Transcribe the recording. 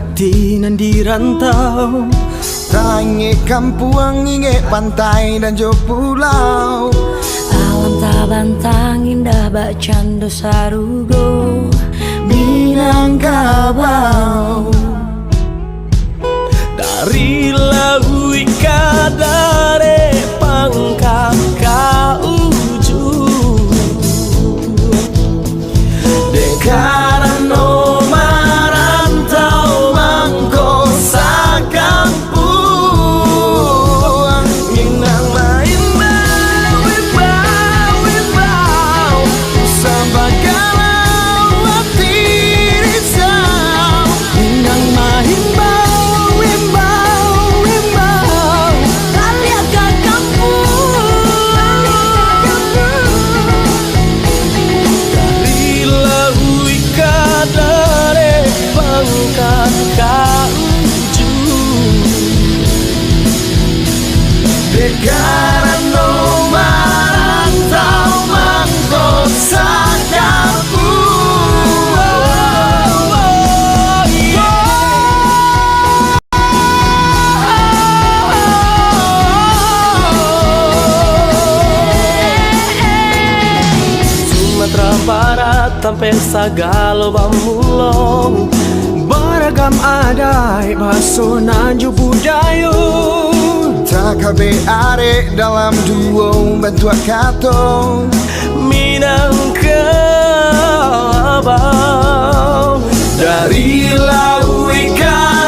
hati nan dirantau. Tangi kampung, inge pantai dan jo pulau. Alam tabantang indah bak cando sarugo Minangkabau. Dari lau ika dare pangkak ka ujung Dekarano marantau mangkosa kampung. Minang main bau sampai kalau hati risau. Minang main bau Kalian ke kampung. dari lau ika dare pangkat ka ujung Dekarano marantau mangkosa Sumatera Barat sampai Sagalo Bamulong, beragam adai bahasa nanju budayo. Takabe are dalam duo bentua kato. Minangkabau dari lau ika